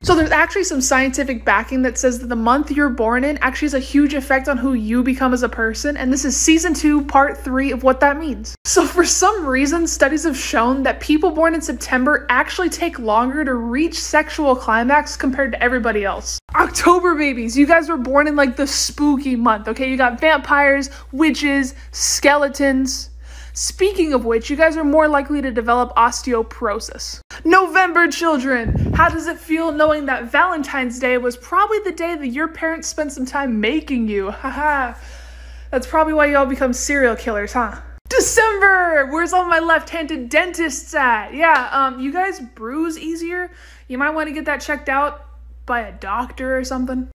So there's actually some scientific backing that says that the month you're born in actually has a huge effect on who you become as a person, and this is season 2, part 3 of what that means. So for some reason, studies have shown that people born in September actually take longer to reach sexual climax compared to everybody else. October babies, you guys were born in like the spooky month, okay? You got vampires, witches, skeletons. Speaking of which, you guys are more likely to develop osteoporosis. November children, how does it feel knowing that Valentine's Day was probably the day that your parents spent some time making you? Haha, that's probably why y'all become serial killers, huh? December, where's all my left-handed dentists at? Yeah, you guys bruise easier? You might want to get that checked out by a doctor or something.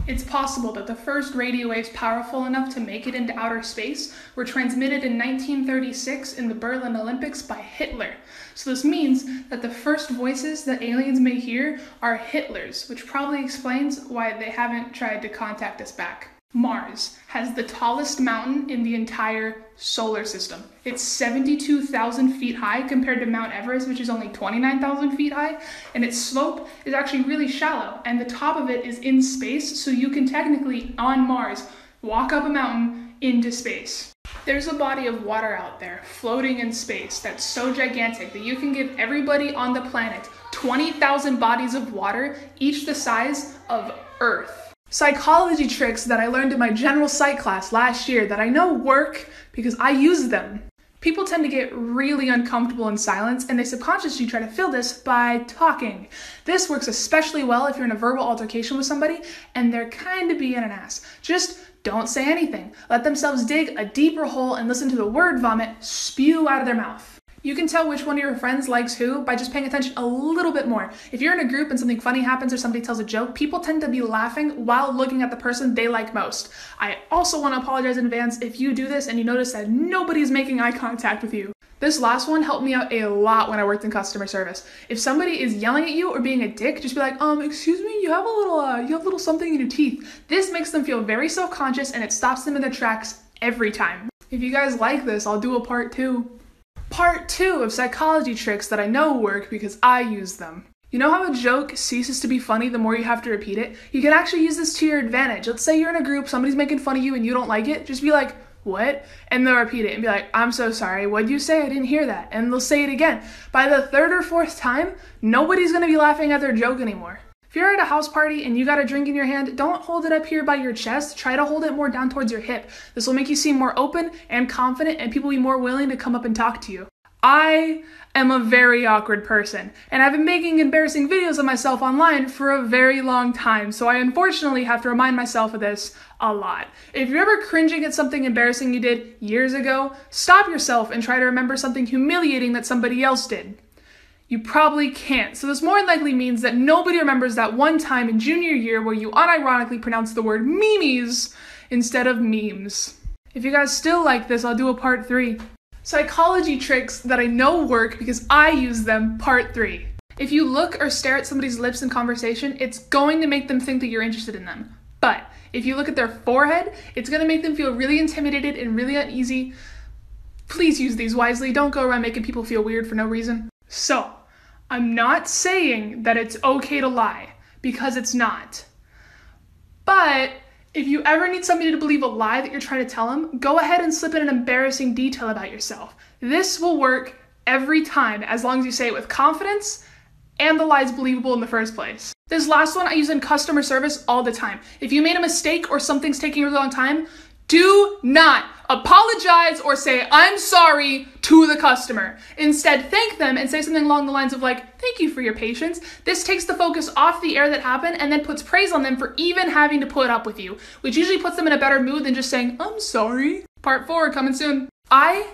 It's possible that the first radio waves powerful enough to make it into outer space were transmitted in 1936 in the Berlin Olympics by Hitler. So this means that the first voices that aliens may hear are Hitler's, which probably explains why they haven't tried to contact us back. Mars has the tallest mountain in the entire solar system. It's 72,000 feet high compared to Mount Everest, which is only 29,000 feet high, and its slope is actually really shallow, and the top of it is in space, so you can technically, on Mars, walk up a mountain into space. There's a body of water out there, floating in space, that's so gigantic that you can give everybody on the planet 20,000 bodies of water, each the size of Earth. Psychology tricks that I learned in my general psych class last year that I know work because I use them. People tend to get really uncomfortable in silence, and they subconsciously try to fill this by talking. This works especially well if you're in a verbal altercation with somebody and they're kind of being an ass. Just don't say anything. Let themselves dig a deeper hole and listen to the word vomit spew out of their mouth. You can tell which one of your friends likes who by just paying attention a little bit more. If you're in a group and something funny happens or somebody tells a joke, people tend to be laughing while looking at the person they like most. I also want to apologize in advance if you do this and you notice that nobody's making eye contact with you. This last one helped me out a lot when I worked in customer service. If somebody is yelling at you or being a dick, just be like, excuse me, you have a little something in your teeth. This makes them feel very self-conscious and it stops them in their tracks every time. If you guys like this, I'll do a part 2. Part 2 of psychology tricks that I know work because I use them. You know how a joke ceases to be funny the more you have to repeat it? You can actually use this to your advantage. Let's say you're in a group, somebody's making fun of you and you don't like it. Just be like, what? And they'll repeat it and be like, I'm so sorry. What'd you say? I didn't hear that. And they'll say it again. By the 3rd or 4th time, nobody's gonna be laughing at their joke anymore. If you're at a house party and you got a drink in your hand, don't hold it up here by your chest. Try to hold it more down towards your hip. This will make you seem more open and confident, and people will be more willing to come up and talk to you. I am a very awkward person, and I've been making embarrassing videos of myself online for a very long time, so I unfortunately have to remind myself of this a lot. If you're ever cringing at something embarrassing you did years ago, stop yourself and try to remember something humiliating that somebody else did. You probably can't, so this more than likely means that nobody remembers that one time in junior year where you unironically pronounced the word memes instead of memes. If you guys still like this, I'll do a part 3. Psychology tricks that I know work because I use them, part 3. If you look or stare at somebody's lips in conversation, it's going to make them think that you're interested in them. But if you look at their forehead, it's going to make them feel really intimidated and really uneasy. Please use these wisely. Don't go around making people feel weird for no reason. So, I'm not saying that it's okay to lie, because it's not. But if you ever need somebody to believe a lie that you're trying to tell them, go ahead and slip in an embarrassing detail about yourself. This will work every time, as long as you say it with confidence and the lie is believable in the first place. This last one I use in customer service all the time. If you made a mistake or something's taking a really long time, do not apologize or say, I'm sorry to the customer. Instead, thank them and say something along the lines of like, thank you for your patience. This takes the focus off the error that happened and then puts praise on them for even having to put up with you, which usually puts them in a better mood than just saying, I'm sorry. Part 4 coming soon. I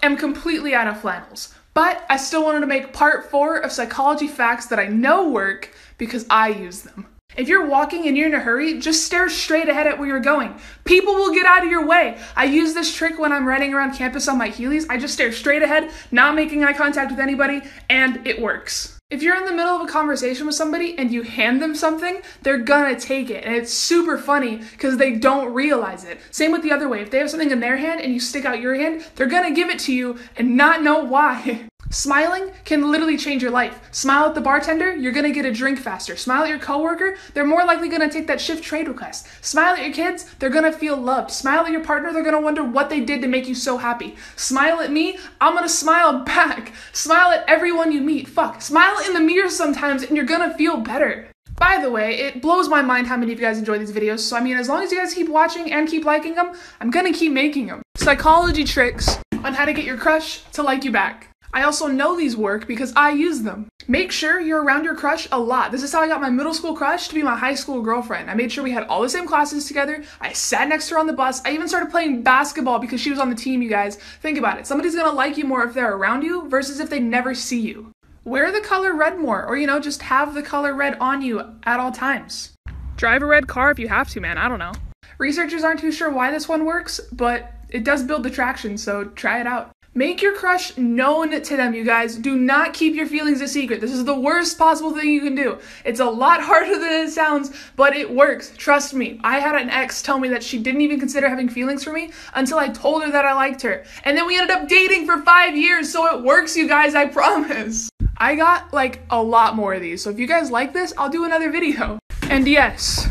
am completely out of flannels, but I still wanted to make part 4 of psychology facts that I know work because I use them. If you're walking and you're in a hurry, just stare straight ahead at where you're going. People will get out of your way. I use this trick when I'm running around campus on my Heelys. I just stare straight ahead, not making eye contact with anybody, and it works. If you're in the middle of a conversation with somebody and you hand them something, they're gonna take it. And it's super funny because they don't realize it. Same with the other way. If they have something in their hand and you stick out your hand, they're gonna give it to you and not know why. Smiling can literally change your life. Smile at the bartender, you're gonna get a drink faster. Smile at your coworker, they're more likely gonna take that shift trade request. Smile at your kids, they're gonna feel loved. Smile at your partner, they're gonna wonder what they did to make you so happy. Smile at me, I'm gonna smile back. Smile at everyone you meet. Fuck. Smile in the mirror sometimes and you're gonna feel better. By the way, it blows my mind how many of you guys enjoy these videos, so I mean, as long as you guys keep watching and keep liking them, I'm gonna keep making them. Psychology tricks on how to get your crush to like you back. I also know these work because I use them. Make sure you're around your crush a lot. This is how I got my middle school crush to be my high school girlfriend. I made sure we had all the same classes together. I sat next to her on the bus. I even started playing basketball because she was on the team, you guys. Think about it. Somebody's gonna like you more if they're around you versus if they never see you. Wear the color red more, or just have the color red on you at all times. Drive a red car if you have to, man. I don't know. Researchers aren't too sure why this one works, but it does build attraction, so try it out. Make your crush known to them, you guys. Do not keep your feelings a secret. This is the worst possible thing you can do. It's a lot harder than it sounds, but it works. Trust me. I had an ex tell me that she didn't even consider having feelings for me until I told her that I liked her. And then we ended up dating for 5 years, so it works, you guys, I promise. I got like a lot more of these, so if you guys like this, I'll do another video. And yes,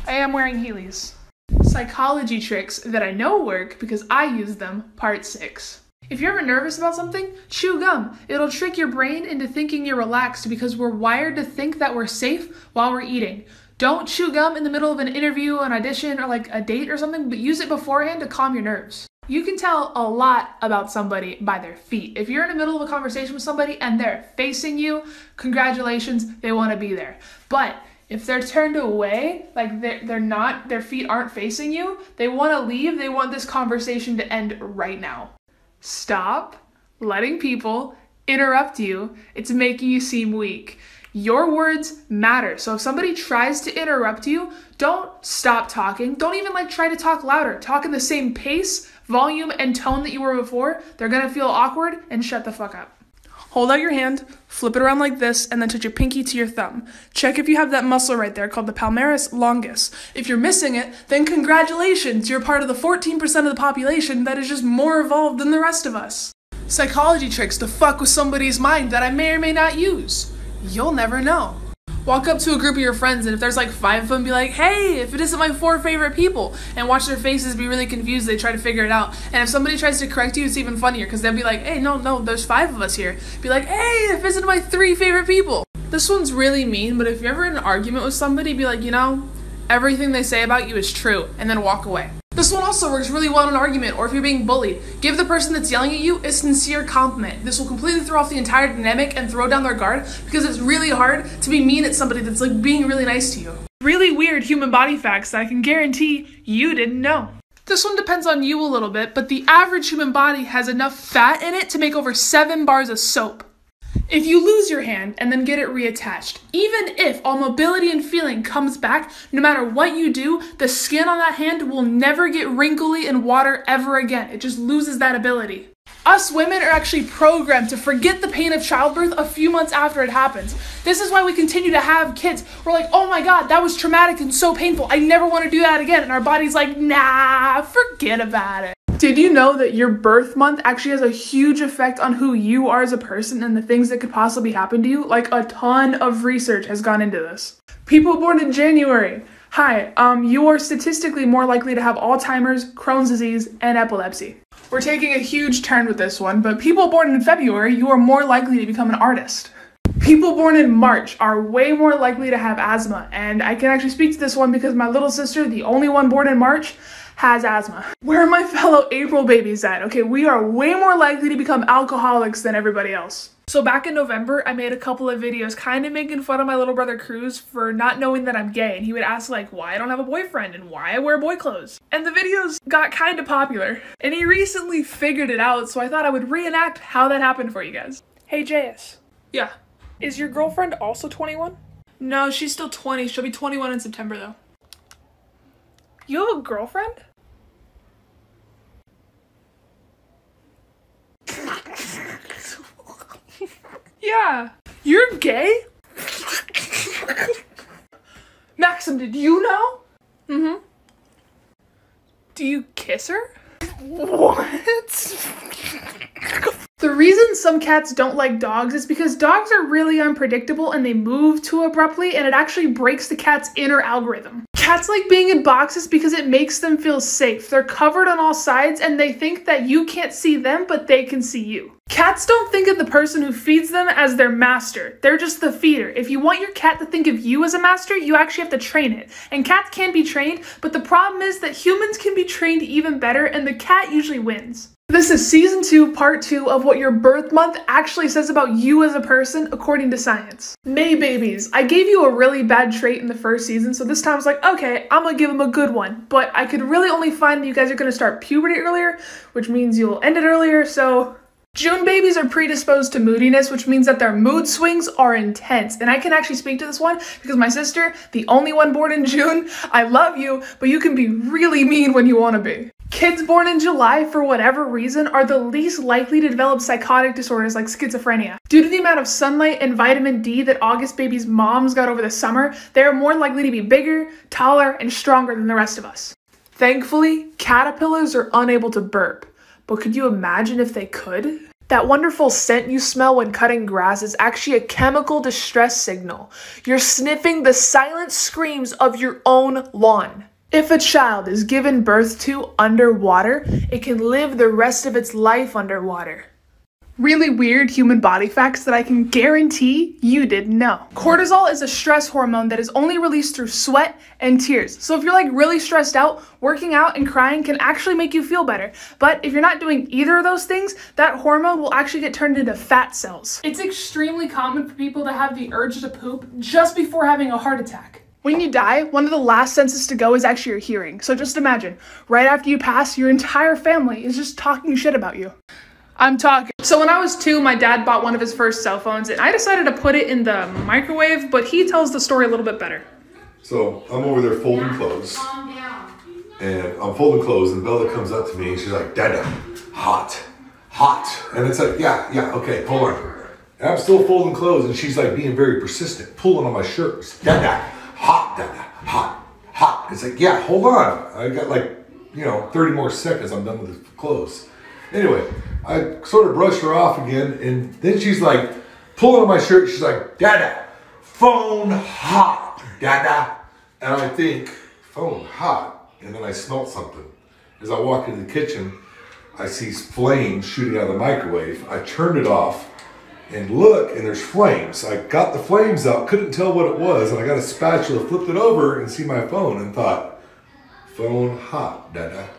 I am wearing Heelys. Psychology tricks that I know work because I use them, part 6. If you're ever nervous about something, chew gum. It'll trick your brain into thinking you're relaxed because we're wired to think that we're safe while we're eating. Don't chew gum in the middle of an interview, an audition, or like a date or something, but use it beforehand to calm your nerves. You can tell a lot about somebody by their feet. If you're in the middle of a conversation with somebody and they're facing you, congratulations, they want to be there. But if they're turned away, like they're not, their feet aren't facing you, they want to leave, they want this conversation to end right now. Stop letting people interrupt you. It's making you seem weak. Your words matter. So if somebody tries to interrupt you, don't stop talking. Don't even try to talk louder. Talk in the same pace, volume, and tone that you were before. They're gonna feel awkward and shut the fuck up. Hold out your hand, flip it around like this, and then touch your pinky to your thumb. Check if you have that muscle right there called the palmaris longus. If you're missing it, then congratulations, you're part of the 14% of the population that is just more evolved than the rest of us. Psychology tricks to fuck with somebody's mind that I may or may not use. You'll never know. Walk up to a group of your friends, and if there's 5 of them, be like, hey, if it isn't my 4 favorite people, and watch their faces be really confused. They try to figure it out. And if somebody tries to correct you, it's even funnier because they'll be like, hey, no, there's 5 of us here. Be like, hey, if it isn't my 3 favorite people. This one's really mean, but if you're ever in an argument with somebody, be like, everything they say about you is true, and then walk away. This one also works really well in an argument, or if you're being bullied. Give the person that's yelling at you a sincere compliment. This will completely throw off the entire dynamic and throw down their guard because it's really hard to be mean at somebody that's being really nice to you. Really weird human body facts that I can guarantee you didn't know. This one depends on you a little bit, but the average human body has enough fat in it to make over 7 bars of soap. If you lose your hand and then get it reattached, even if all mobility and feeling comes back, no matter what you do, the skin on that hand will never get wrinkly in water ever again. It just loses that ability. Us women are actually programmed to forget the pain of childbirth a few months after it happens. This is why we continue to have kids. We're like, oh my God, that was traumatic and so painful. I never want to do that again. And our body's like, nah, forget about it. Did you know that your birth month actually has a huge effect on who you are as a person and the things that could possibly happen to you? A ton of research has gone into this. People born in January. Hi, you are statistically more likely to have Alzheimer's, Crohn's disease, and epilepsy. We're taking a huge turn with this one, but people born in February, you are more likely to become an artist. People born in March are way more likely to have asthma, and I can actually speak to this one because my little sister, the only one born in March, has asthma. Where are my fellow April babies at? Okay, we are way more likely to become alcoholics than everybody else. So back in November, I made a couple of videos kind of making fun of my little brother Cruz for not knowing that I'm gay, and he would ask why I don't have a boyfriend and why I wear boy clothes. And the videos got kind of popular, and he recently figured it out, so I thought I would reenact how that happened for you guys. Hey Jayus. Yeah. Is your girlfriend also 21? No, she's still 20. She'll be 21 in September though. You have a girlfriend? Yeah. You're gay? Maxim, did you know? Mm-hmm. Do you kiss her? What? The reason some cats don't like dogs is because dogs are really unpredictable and they move too abruptly, and it actually breaks the cat's inner algorithm. Cats like being in boxes because it makes them feel safe. They're covered on all sides and they think that you can't see them, but they can see you. Cats don't think of the person who feeds them as their master. They're just the feeder. If you want your cat to think of you as a master, you actually have to train it. And cats can be trained, but the problem is that humans can be trained even better and the cat usually wins. This is season 2, part 2 of what your birth month actually says about you as a person according to science. May babies. I gave you a really bad trait in the first season, so this time I was like, okay, I'm gonna give them a good one. But I could really only find that you guys are gonna start puberty earlier, which means you'll end it earlier, so... June babies are predisposed to moodiness, which means that their mood swings are intense. And I can actually speak to this one because my sister, the only one born in June, I love you, but you can be really mean when you want to be. Kids born in July, for whatever reason, are the least likely to develop psychotic disorders like schizophrenia. Due to the amount of sunlight and vitamin D that August babies' moms got over the summer, they are more likely to be bigger, taller, and stronger than the rest of us. Thankfully, caterpillars are unable to burp. But could you imagine if they could? That wonderful scent you smell when cutting grass is actually a chemical distress signal. You're sniffing the silent screams of your own lawn. If a child is given birth to underwater, it can live the rest of its life underwater. Really weird human body facts that I can guarantee you didn't know. Cortisol is a stress hormone that is only released through sweat and tears. So if you're like really stressed out, working out and crying can actually make you feel better. But if you're not doing either of those things, that hormone will actually get turned into fat cells. It's extremely common for people to have the urge to poop just before having a heart attack. When you die, one of the last senses to go is actually your hearing. So just imagine, right after you pass, your entire family is just talking shit about you. I'm talking. So when I was 2, my dad bought one of his first cell phones and I decided to put it in the microwave, but he tells the story a little bit better. So I'm over there folding clothes and I'm folding clothes and Bella comes up to me and she's like, Dada, hot. And it's like, yeah, okay, hold on. And I'm still folding clothes and she's like being very persistent, pulling on my shirt. It's, Dada, hot. It's like, yeah, hold on. I got like, 30 more seconds, I'm done with the clothes. Anyway, I sort of brushed her off again, and then she's like, pulling on my shirt, she's like, Dada, phone hot, Dada. And I think, phone hot, and then I smelled something. As I walk into the kitchen, I see flames shooting out of the microwave. I turned it off, and look, and there's flames. I got the flames out, couldn't tell what it was, and I got a spatula, flipped it over, and see my phone, and thought, phone hot, Dada.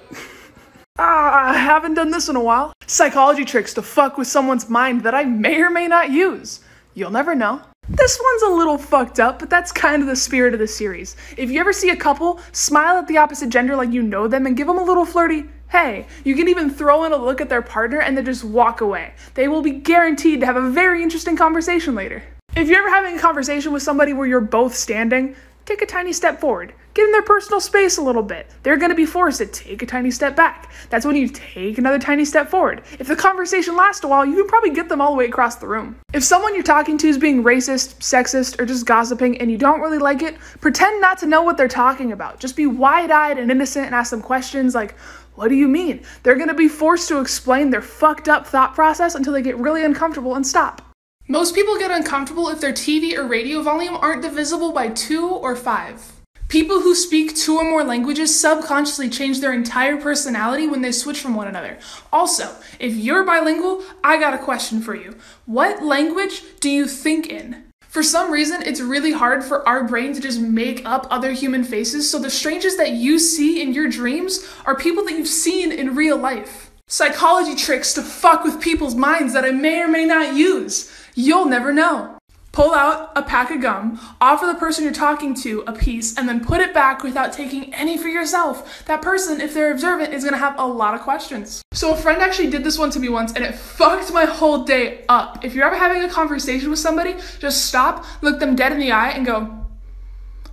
I haven't done this in a while. Psychology tricks to fuck with someone's mind that I may or may not use. You'll never know. This one's a little fucked up, but that's kind of the spirit of the series. If you ever see a couple, smile at the opposite gender like you know them and give them a little flirty hey. You can even throw in a look at their partner and then just walk away. They will be guaranteed to have a very interesting conversation later. If you're ever having a conversation with somebody where you're both standing, take a tiny step forward. Give them their personal space a little bit. They're going to be forced to take a tiny step back. That's when you take another tiny step forward. If the conversation lasts a while, you can probably get them all the way across the room. If someone you're talking to is being racist, sexist, or just gossiping and you don't really like it, pretend not to know what they're talking about. Just be wide-eyed and innocent and ask them questions like, what do you mean? They're going to be forced to explain their fucked up thought process until they get really uncomfortable and stop. Most people get uncomfortable if their TV or radio volume aren't divisible by 2 or 5. People who speak 2 or more languages subconsciously change their entire personality when they switch from one another. Also, if you're bilingual, I got a question for you. What language do you think in? For some reason, it's really hard for our brain to just make up other human faces, so the strangers that you see in your dreams are people that you've seen in real life. Psychology tricks to fuck with people's minds that I may or may not use. You'll never know. Pull out a pack of gum, offer the person you're talking to a piece, and then put it back without taking any for yourself. That person, if they're observant, is gonna have a lot of questions. So a friend actually did this one to me once, and it fucked my whole day up. If you're ever having a conversation with somebody, just stop, look them dead in the eye, and go,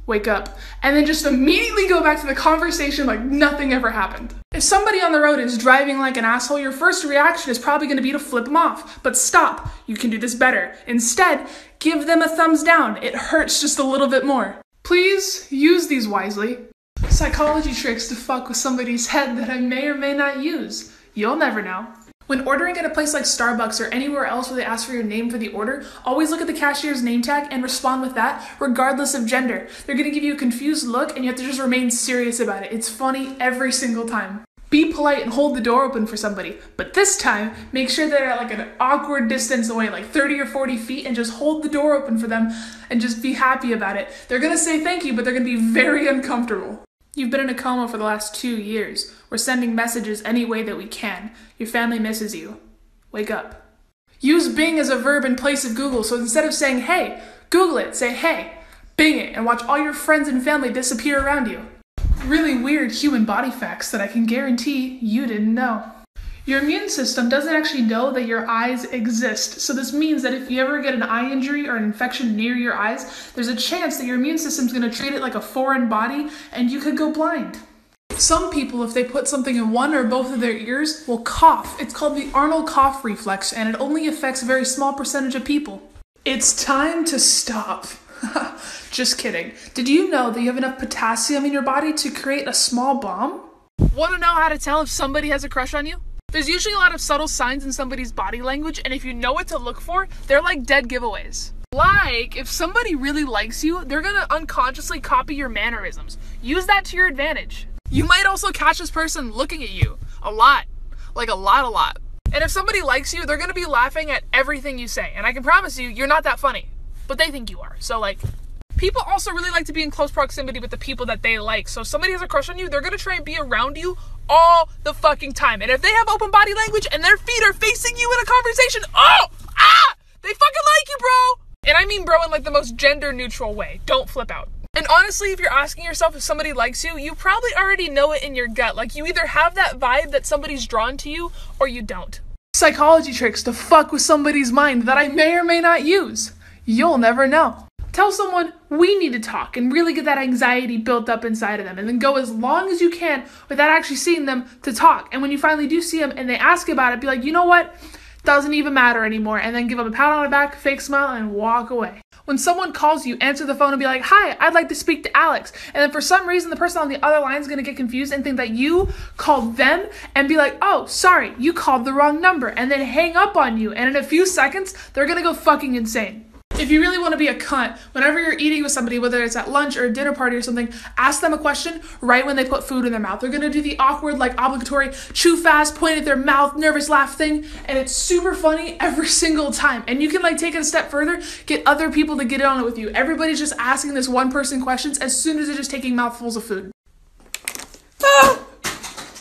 wake up. And then just immediately go back to the conversation like nothing ever happened. If somebody on the road is driving like an asshole, your first reaction is probably going to be to flip them off. But stop, you can do this better. Instead, give them a thumbs down. It hurts just a little bit more. Please use these wisely. Psychology tricks to fuck with somebody's head that I may or may not use. You'll never know. When ordering at a place like Starbucks or anywhere else where they ask for your name for the order, always look at the cashier's name tag and respond with that, regardless of gender. They're gonna give you a confused look and you have to just remain serious about it. It's funny every single time. Be polite and hold the door open for somebody, but this time, make sure they're at like an awkward distance away, like 30 or 40 feet, and just hold the door open for them and just be happy about it. They're gonna say thank you, but they're gonna be very uncomfortable. You've been in a coma for the last 2 years. We're sending messages any way that we can. Your family misses you. Wake up. Use Bing as a verb in place of Google, so instead of saying hey, Google it, say hey, Bing it, and watch all your friends and family disappear around you. Really weird human body facts that I can guarantee you didn't know. Your immune system doesn't actually know that your eyes exist. So this means that if you ever get an eye injury or an infection near your eyes, there's a chance that your immune system's gonna treat it like a foreign body and you could go blind. Some people, if they put something in one or both of their ears, will cough. It's called the Arnold cough reflex, and it only affects a very small percentage of people. It's time to stop. Just kidding. Did you know that you have enough potassium in your body to create a small bomb? Want to know how to tell if somebody has a crush on you? There's usually a lot of subtle signs in somebody's body language, and if you know what to look for, they're like dead giveaways. Like, if somebody really likes you, they're gonna unconsciously copy your mannerisms. Use that to your advantage. You might also catch this person looking at you a lot. Like a lot. And if somebody likes you, they're gonna be laughing at everything you say. And I can promise you, you're not that funny. But they think you are. So like, people also really like to be in close proximity with the people that they like. So if somebody has a crush on you, they're gonna try and be around you all the fucking time. And if they have open body language and their feet are facing you in a conversation, they fucking like you, bro. And I mean bro in like the most gender neutral way. Don't flip out. And honestly, if you're asking yourself if somebody likes you, you probably already know it in your gut. Like you either have that vibe that somebody's drawn to you or you don't. Psychology tricks to fuck with somebody's mind that I may or may not use. You'll never know. Tell someone we need to talk and really get that anxiety built up inside of them, and then go as long as you can without actually seeing them to talk. And when you finally do see them and they ask about it, be like, you know what? Doesn't even matter anymore. And then give them a pat on the back, fake smile, and walk away. When someone calls you, answer the phone and be like, hi, I'd like to speak to Alex. And then for some reason, the person on the other line is going to get confused and think that you called them and be like, oh, sorry, you called the wrong number, and then hang up on you. And in a few seconds, they're going to go fucking insane. If you really want to be a cunt, whenever you're eating with somebody, whether it's at lunch or a dinner party or something, ask them a question right when they put food in their mouth. They're going to do the awkward, like obligatory, chew fast, point at their mouth, nervous laugh thing. And it's super funny every single time. And you can like take it a step further, get other people to get in on it with you. Everybody's just asking this one person questions as soon as they're just taking mouthfuls of food.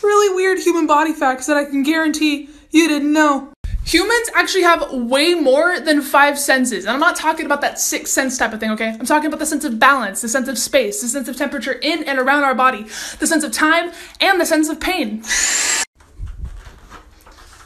Really weird human body facts that I can guarantee you didn't know. Humans actually have way more than 5 senses. And I'm not talking about that 6th sense type of thing, okay? I'm talking about the sense of balance, the sense of space, the sense of temperature in and around our body, the sense of time, and the sense of pain.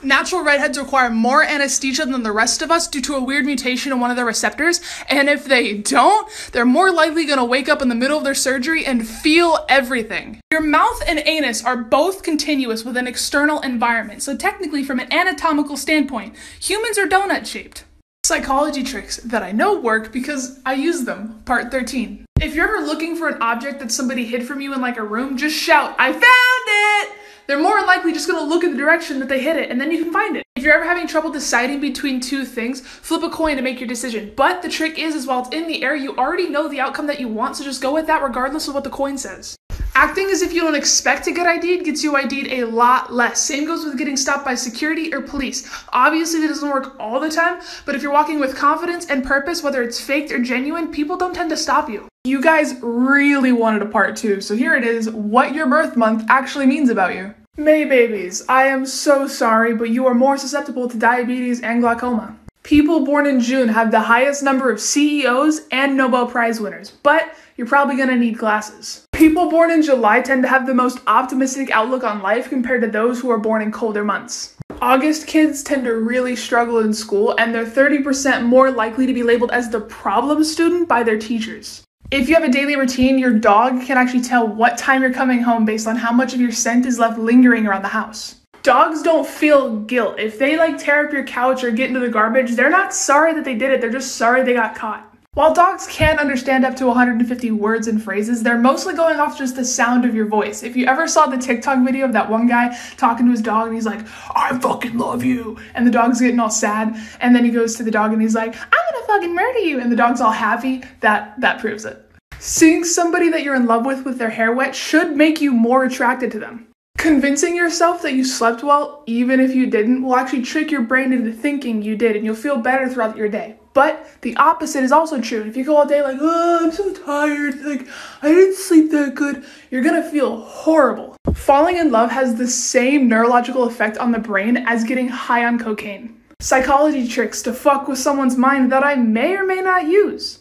Natural redheads require more anesthesia than the rest of us due to a weird mutation in one of their receptors, and if they don't, they're more likely going to wake up in the middle of their surgery and feel everything. Your mouth and anus are both continuous with an external environment, so technically from an anatomical standpoint, humans are donut-shaped. Psychology tricks that I know work because I use them. Part 13. If you're ever looking for an object that somebody hid from you in like a room, just shout, I found it! They're more likely just going to look in the direction that they hid it, and then you can find it. If you're ever having trouble deciding between 2 things, flip a coin to make your decision. But the trick is while it's in the air, you already know the outcome that you want, so just go with that regardless of what the coin says. Acting as if you don't expect to get ID'd gets you ID'd a lot less. Same goes with getting stopped by security or police. Obviously, that doesn't work all the time, but if you're walking with confidence and purpose, whether it's faked or genuine, people don't tend to stop you. You guys really wanted a part 2, so here it is, what your birth month actually means about you. May babies, I am so sorry, but you are more susceptible to diabetes and glaucoma. People born in June have the highest number of CEOs and Nobel Prize winners, but you're probably gonna need glasses. People born in July tend to have the most optimistic outlook on life compared to those who are born in colder months. August kids tend to really struggle in school, and they're 30% more likely to be labeled as the problem student by their teachers. If you have a daily routine, your dog can actually tell what time you're coming home based on how much of your scent is left lingering around the house. Dogs don't feel guilt. If they like tear up your couch or get into the garbage, they're not sorry that they did it, they're just sorry they got caught. While dogs can understand up to 150 words and phrases, they're mostly going off just the sound of your voice. If you ever saw the TikTok video of that one guy talking to his dog and he's like, I fucking love you, and the dog's getting all sad, and then he goes to the dog and he's like, I'm gonna fucking murder you, and the dog's all happy, that proves it. Seeing somebody that you're in love with their hair wet should make you more attracted to them. Convincing yourself that you slept well, even if you didn't, will actually trick your brain into thinking you did, and you'll feel better throughout your day. But the opposite is also true. If you go all day like, oh, I'm so tired, like, I didn't sleep that good, you're gonna feel horrible. Falling in love has the same neurological effect on the brain as getting high on cocaine. Psychology tricks to fuck with someone's mind that I may or may not use.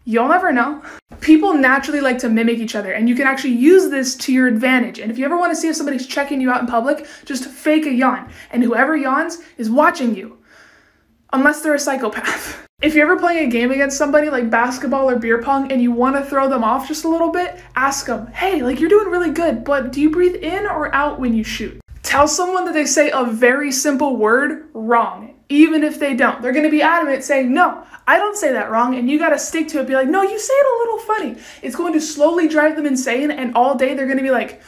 You'll never know. People naturally like to mimic each other, and you can actually use this to your advantage. And if you ever want to see if somebody's checking you out in public, just fake a yawn, and whoever yawns is watching you. Unless they're a psychopath. If you're ever playing a game against somebody like basketball or beer pong and you want to throw them off just a little bit, ask them, hey, like, you're doing really good, but do you breathe in or out when you shoot? Tell someone that they say a very simple word wrong, even if they don't. They're going to be adamant saying, no, I don't say that wrong, and you got to stick to it. Be like, no, you say it a little funny. It's going to slowly drive them insane, and all day they're going to be like,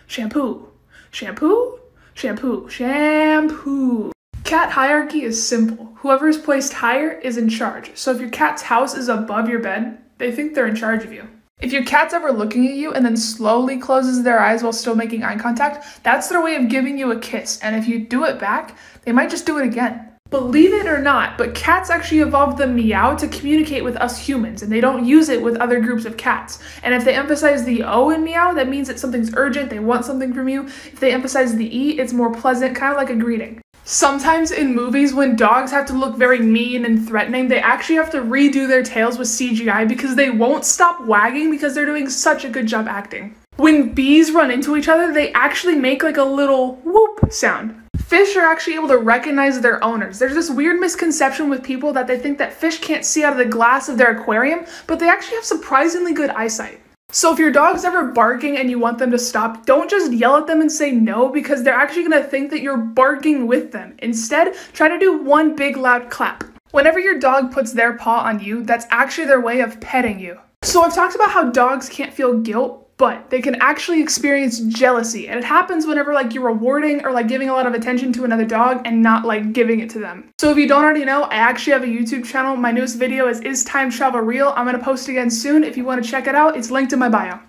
shampoo, shampoo, shampoo, shampoo. Cat hierarchy is simple. Whoever is placed higher is in charge. So if your cat's house is above your bed, they think they're in charge of you. If your cat's ever looking at you and then slowly closes their eyes while still making eye contact, that's their way of giving you a kiss. And if you do it back, they might just do it again. Believe it or not, but cats actually evolved the meow to communicate with us humans, and they don't use it with other groups of cats. And if they emphasize the O in meow, that means that something's urgent, they want something from you. If they emphasize the E, it's more pleasant, kind of like a greeting. Sometimes in movies, when dogs have to look very mean and threatening, they actually have to redo their tails with CGI because they won't stop wagging because they're doing such a good job acting. When bees run into each other, they actually make like a little whoop sound. Fish are actually able to recognize their owners. There's this weird misconception with people that they think that fish can't see out of the glass of their aquarium, but they actually have surprisingly good eyesight. So if your dog's ever barking and you want them to stop, don't just yell at them and say no, because they're actually gonna think that you're barking with them. Instead, try to do one big loud clap. Whenever your dog puts their paw on you, that's actually their way of petting you. So I've talked about how dogs can't feel guilt, but they can actually experience jealousy. And it happens whenever like you're rewarding or like giving a lot of attention to another dog and not like giving it to them. So if you don't already know, I actually have a YouTube channel. My newest video is Time Travel Real? I'm gonna post again soon. If you wanna check it out, it's linked in my bio.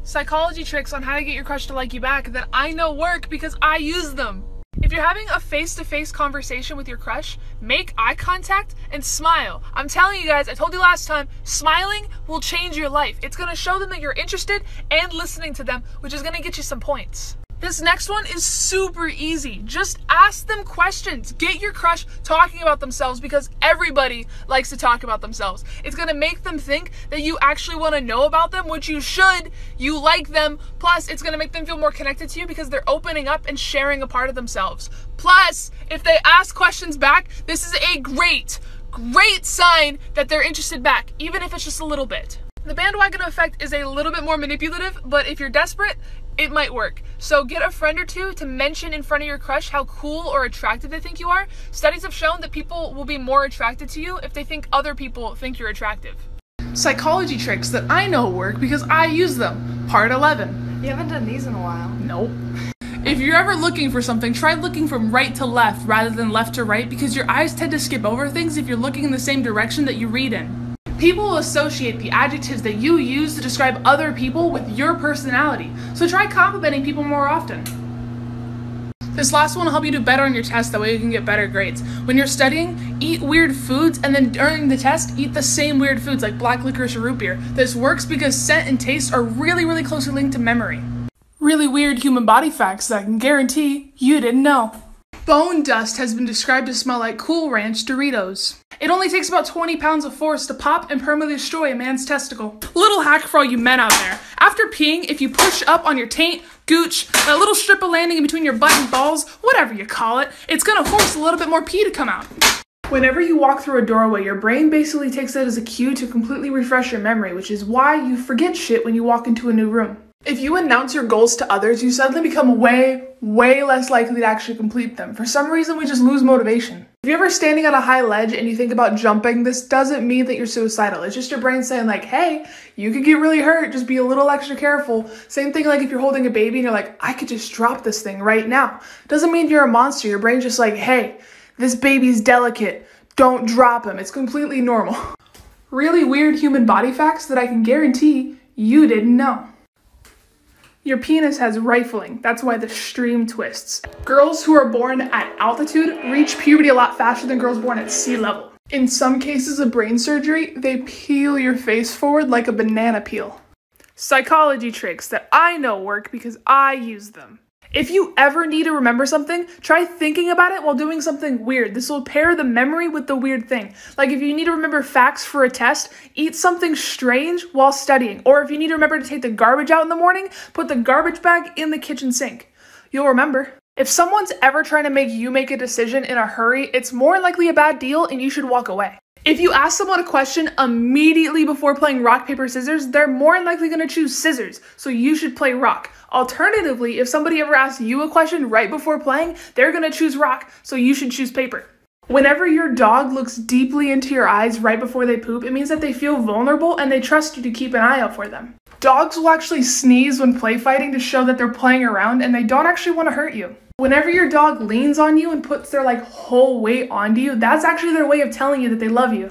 Psychology tricks on how to get your crush to like you back that I know work because I use them. If you're having a face-to-face conversation with your crush, make eye contact and smile. I'm telling you guys, I told you last time, smiling will change your life. It's gonna show them that you're interested and listening to them, which is gonna get you some points. This next one is super easy. Just ask them questions. Get your crush talking about themselves because everybody likes to talk about themselves. It's gonna make them think that you actually wanna know about them, which you should. You like them. Plus, it's gonna make them feel more connected to you because they're opening up and sharing a part of themselves. Plus, if they ask questions back, this is a great sign that they're interested back, even if it's just a little bit. The bandwagon effect is a little bit more manipulative, but if you're desperate, it might work. So get a friend or two to mention in front of your crush how cool or attractive they think you are. Studies have shown that people will be more attracted to you if they think other people think you're attractive. Psychology tricks that I know work because I use them. Part 11. You haven't done these in a while. Nope. If you're ever looking for something, try looking from right to left rather than left to right because your eyes tend to skip over things if you're looking in the same direction that you read in. People will associate the adjectives that you use to describe other people with your personality, so try complimenting people more often. This last one will help you do better on your test, that way you can get better grades. When you're studying, eat weird foods, and then during the test, eat the same weird foods like black licorice or root beer. This works because scent and taste are really closely linked to memory. Really weird human body facts that I can guarantee you didn't know. Bone dust has been described to smell like Cool Ranch Doritos. It only takes about 20 pounds of force to pop and permanently destroy a man's testicle. Little hack for all you men out there. After peeing, if you push up on your taint, gooch, a little strip of landing in between your butt and balls, whatever you call it, it's gonna force a little bit more pee to come out. Whenever you walk through a doorway, your brain basically takes that as a cue to completely refresh your memory, which is why you forget shit when you walk into a new room. If you announce your goals to others, you suddenly become way less likely to actually complete them. For some reason, we just lose motivation. If you're ever standing on a high ledge and you think about jumping, this doesn't mean that you're suicidal. It's just your brain saying like, hey, you could get really hurt, just be a little extra careful. Same thing like if you're holding a baby and you're like, I could just drop this thing right now. Doesn't mean you're a monster. Your brain's just like, hey, this baby's delicate. Don't drop him. It's completely normal. Really weird human body facts that I can guarantee you didn't know. Your penis has rifling. That's why the stream twists. Girls who are born at altitude reach puberty a lot faster than girls born at sea level. In some cases of brain surgery, they peel your face forward like a banana peel. Psychology tricks that I know work because I use them. If you ever need to remember something, try thinking about it while doing something weird. This will pair the memory with the weird thing. Like if you need to remember facts for a test, eat something strange while studying. Or if you need to remember to take the garbage out in the morning, put the garbage bag in the kitchen sink. You'll remember. If someone's ever trying to make you make a decision in a hurry, it's more likely a bad deal and you should walk away. If you ask someone a question immediately before playing rock, paper, scissors, they're more likely going to choose scissors, so you should play rock. Alternatively, if somebody ever asks you a question right before playing, they're going to choose rock, so you should choose paper. Whenever your dog looks deeply into your eyes right before they poop, it means that they feel vulnerable and they trust you to keep an eye out for them. Dogs will actually sneeze when play fighting to show that they're playing around and they don't actually want to hurt you. Whenever your dog leans on you and puts their whole weight onto you, that's actually their way of telling you that they love you.